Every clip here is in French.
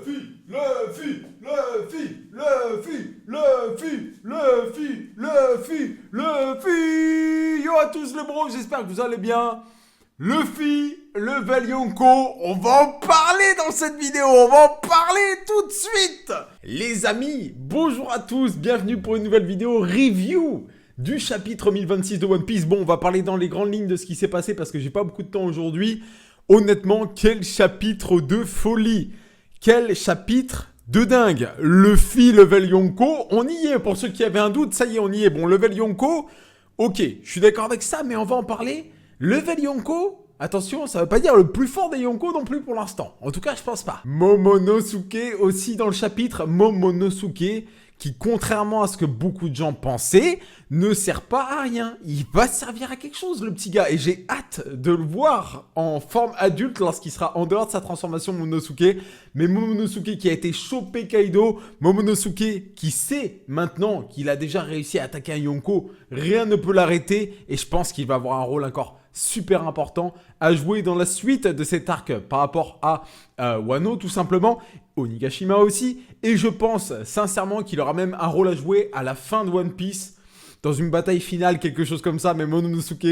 Yo à tous les bros, j'espère que vous allez bien. Luffy, level Yonko, on va en parler dans cette vidéo, on va en parler tout de suite. Les amis, bonjour à tous, bienvenue pour une nouvelle vidéo review du chapitre 1026 de One Piece. Bon, on va parler dans les grandes lignes de ce qui s'est passé parce que j'ai pas beaucoup de temps aujourd'hui. Honnêtement, quel chapitre de folie, quel chapitre de dingue. Luffy, level Yonko, on y est. Pour ceux qui avaient un doute, ça y est, on y est. Bon, level Yonko, ok, je suis d'accord avec ça, mais on va en parler. Level Yonko, attention, ça veut pas dire le plus fort des Yonko non plus pour l'instant. En tout cas, je pense pas. Momonosuke aussi dans le chapitre. Momonosuke qui, contrairement à ce que beaucoup de gens pensaient, ne sert pas à rien. Il va servir à quelque chose, le petit gars. Et j'ai hâte de le voir en forme adulte lorsqu'il sera en dehors de sa transformation Momonosuke. Mais Momonosuke qui a été chopé Kaido, Momonosuke qui sait maintenant qu'il a déjà réussi à attaquer un Yonko, rien ne peut l'arrêter. Et je pense qu'il va avoir un rôle encore super important à jouer dans la suite de cet arc par rapport à Wano tout simplement, Onigashima aussi, et je pense sincèrement qu'il aura même un rôle à jouer à la fin de One Piece, dans une bataille finale, quelque chose comme ça, mais Momonosuke,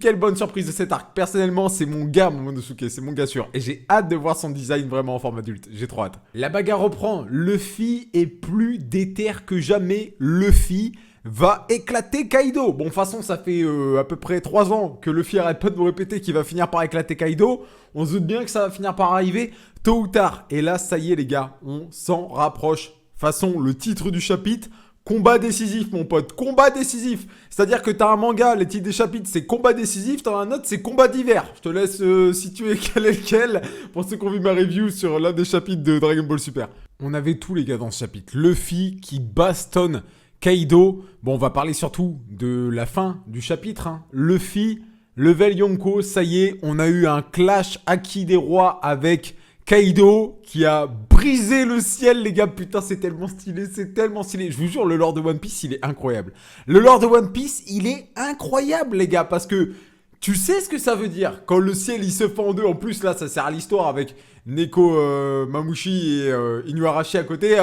quelle bonne surprise de cet arc. Personnellement, c'est mon gars Momonosuke, c'est mon gars sûr, et j'ai hâte de voir son design vraiment en forme adulte, j'ai trop hâte. La bagarre reprend, Luffy est plus déter que jamais, Luffy va éclater Kaido. Bon, de toute façon, ça fait à peu près 3 ans que Luffy arrête pas de nous répéter qu'il va finir par éclater Kaido. On se doute bien que ça va finir par arriver tôt ou tard. Et là, ça y est les gars, on s'en rapproche. De toute façon, le titre du chapitre, combat décisif mon pote, combat décisif. C'est-à-dire que t'as un manga, les titres des chapitres c'est combat décisif, t'as un autre c'est combat d'hiver. Je te laisse situer quel est lequel pour ceux qui ont vu ma review sur l'un des chapitres de Dragon Ball Super. On avait tous les gars dans ce chapitre. Luffy qui bastonne Kaido, bon on va parler surtout de la fin du chapitre, hein. Luffy, level Yonko, ça y est, on a eu un clash Haki des rois avec Kaido qui a brisé le ciel les gars, putain c'est tellement stylé, je vous jure le lore de One Piece il est incroyable. Le lore de One Piece il est incroyable les gars, parce que tu sais ce que ça veut dire quand le ciel il se fend en deux, en plus là ça sert à l'histoire avec Neko Mamushi et Inuarashi à côté,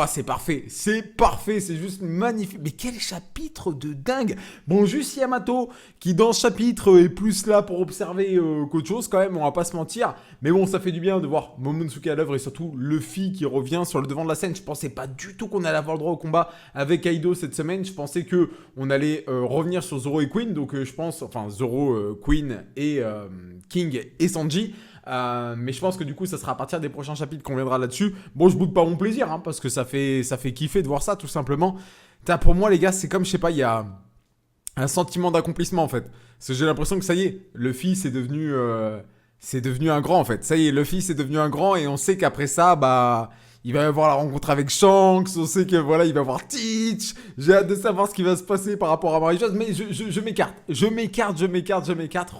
c'est parfait, c'est juste magnifique. Mais quel chapitre de dingue. Bon, juste Yamato qui dans ce chapitre est plus là pour observer qu'autre chose quand même, on va pas se mentir. Mais bon, ça fait du bien de voir Momonosuke à l'œuvre et surtout Luffy qui revient sur le devant de la scène. Je pensais pas du tout qu'on allait avoir le droit au combat avec Kaido cette semaine. Je pensais que on allait revenir sur Zoro et Queen, donc je pense, enfin Zoro, Queen et King et Sanji. Mais je pense que du coup ça sera à partir des prochains chapitres qu'on viendra là-dessus. Bon, je boude pas mon plaisir hein, parce que ça fait kiffer de voir ça tout simplement. Pour moi les gars, c'est comme, je sais pas, il y a un sentiment d'accomplissement en fait. Parce que j'ai l'impression que ça y est, Luffy c'est devenu un grand en fait. Ça y est, Luffy c'est devenu un grand et on sait qu'après ça, il va y avoir la rencontre avec Shanks, on sait que voilà, il va y avoir Teach. J'ai hâte de savoir ce qui va se passer par rapport à Marie-Jose, mais je m'écarte.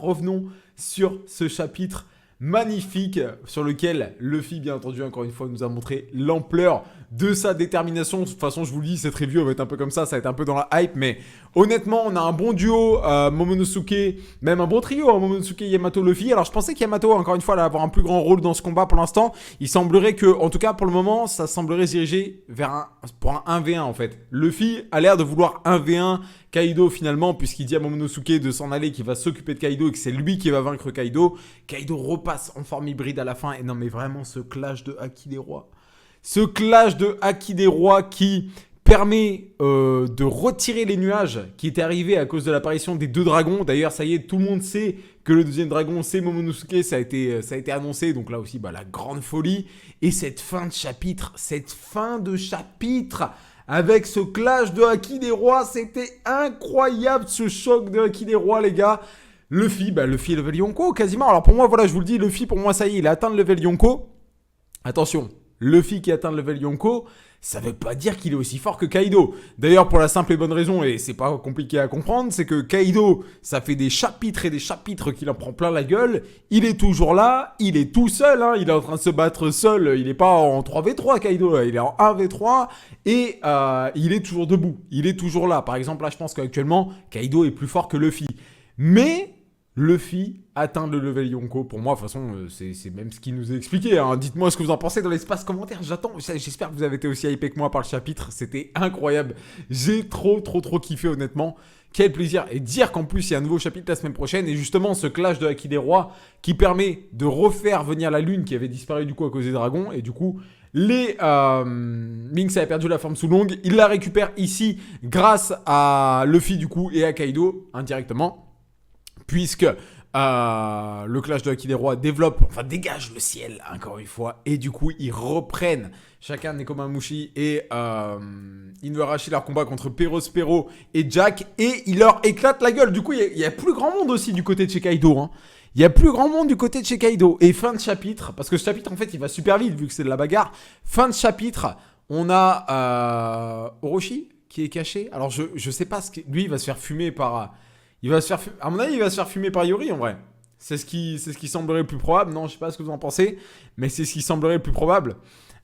Revenons sur ce chapitre magnifique sur lequel Luffy, bien entendu, encore une fois, nous a montré l'ampleur de sa détermination. De toute façon, je vous le dis, cette review va être un peu comme ça va être un peu dans la hype, mais honnêtement, on a un bon duo, Momonosuke, même un bon trio, hein, Momonosuke, Yamato, Luffy. Alors, je pensais qu'Yamato, encore une fois, allait avoir un plus grand rôle dans ce combat pour l'instant. Il semblerait que, en tout cas, pour le moment, ça semblerait se diriger pour un 1v1, en fait. Luffy a l'air de vouloir 1v1 Kaido finalement, puisqu'il dit à Momonosuke de s'en aller, qu'il va s'occuper de Kaido et que c'est lui qui va vaincre Kaido. Kaido repasse en forme hybride à la fin. Et non mais vraiment ce clash de Haki des rois. Ce clash de Haki des rois qui permet de retirer les nuages qui étaient arrivés à cause de l'apparition des 2 dragons. D'ailleurs ça y est, tout le monde sait que le deuxième dragon c'est Momonosuke, ça a été annoncé. Donc là aussi la grande folie. Et cette fin de chapitre, avec ce clash de Haki des rois, c'était incroyable ce choc de Haki des rois les gars. Luffy est level Yonko quasiment. Alors pour moi, voilà, je vous le dis, Luffy pour moi ça y est, il a atteint le level Yonko. Attention, Luffy qui atteint le level Yonko, ça veut pas dire qu'il est aussi fort que Kaido. D'ailleurs, pour la simple et bonne raison, et c'est pas compliqué à comprendre, c'est que Kaido, ça fait des chapitres et des chapitres qu'il en prend plein la gueule. Il est toujours là, il est tout seul, hein, il est en train de se battre seul. Il est pas en 3v3 Kaido, là, il est en 1v3 et il est toujours debout. Il est toujours là. Par exemple, là, je pense qu'actuellement, Kaido est plus fort que Luffy. Mais Luffy atteint le level Yonko. Pour moi, de toute façon, c'est même ce qu'il nous a expliqué. Hein. Dites-moi ce que vous en pensez dans l'espace commentaire. J'attends. J'espère que vous avez été aussi hypé que moi par le chapitre. C'était incroyable. J'ai trop kiffé, honnêtement. Quel plaisir. Et dire qu'en plus, il y a un nouveau chapitre la semaine prochaine. Et justement, ce clash de Haki des Rois qui permet de refaire venir la lune qui avait disparu du coup à cause des dragons. Et du coup, Minx avait perdu la forme sous longue. Il la récupère ici grâce à Luffy du coup et à Kaido indirectement. Puisque le clash de Haki des Rois dégage le ciel, encore une fois. Et du coup, ils reprennent chacun Nekomamushi et Inuarashi leur combat contre Perospero et Jack. Et ils leur éclatent la gueule. Du coup, il y a plus grand monde aussi du côté de chez Kaido. Hein. Il y a plus grand monde du côté de chez Kaido. Et fin de chapitre, parce que ce chapitre, en fait, il va super vite vu que c'est de la bagarre. Fin de chapitre, on a Orochi qui est caché. Alors, je sais pas, lui, il va se faire fumer par... à mon avis, il va se faire fumer par Yuri, en vrai. C'est ce qui semblerait le plus probable. Non, je sais pas ce que vous en pensez, mais c'est ce qui semblerait le plus probable.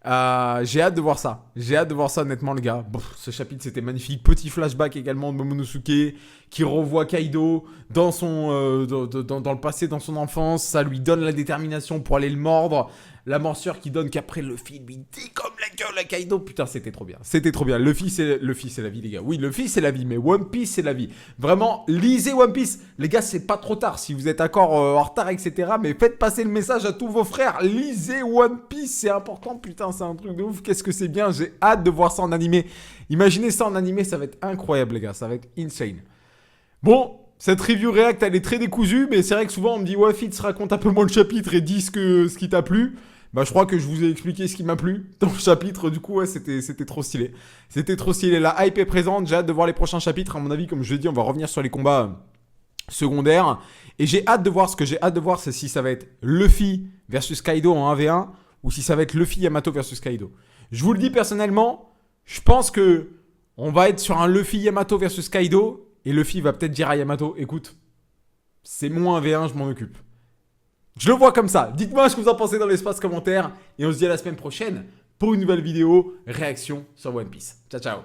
J'ai hâte de voir ça. J'ai hâte de voir ça, honnêtement, les gars. Ce chapitre, c'était magnifique. Petit flashback également de Momonosuke qui revoit Kaido dans le passé, dans son enfance. Ça lui donne la détermination pour aller le mordre. La morsure qui donne qu'après Luffy lui dégomme la gueule à Kaido. Putain, c'était trop bien. C'était trop bien. Luffy, c'est la vie, les gars. Oui, Luffy, c'est la vie, mais One Piece, c'est la vie. Vraiment, lisez One Piece. Les gars, c'est pas trop tard. Si vous êtes encore en retard, etc., mais faites passer le message à tous vos frères. Lisez One Piece, c'est important. Putain, c'est un truc de ouf. Qu'est-ce que c'est bien. J'ai hâte de voir ça en animé. Imaginez ça en animé, ça va être incroyable, les gars. Ça va être insane. Bon, cette review react, elle est très décousue, mais c'est vrai que souvent, on me dit, ouais, Fitz, raconte un peu moins le chapitre et dis ce qui t'a plu. Bah, je crois que je vous ai expliqué ce qui m'a plu dans le chapitre. Du coup, ouais, c'était trop stylé. C'était trop stylé. La hype est présente. J'ai hâte de voir les prochains chapitres. À mon avis, comme je l'ai dit, on va revenir sur les combats secondaires. Et j'ai hâte de voir. Ce que j'ai hâte de voir, c'est si ça va être Luffy versus Kaido en 1v1 ou si ça va être Luffy Yamato versus Kaido. Je vous le dis personnellement, je pense que on va être sur un Luffy Yamato versus Kaido. Et Luffy va peut-être dire à Yamato, écoute, c'est mon 1v1, je m'en occupe. Je le vois comme ça. Dites-moi ce que vous en pensez dans l'espace commentaire. Et on se dit à la semaine prochaine pour une nouvelle vidéo réaction sur One Piece. Ciao, ciao.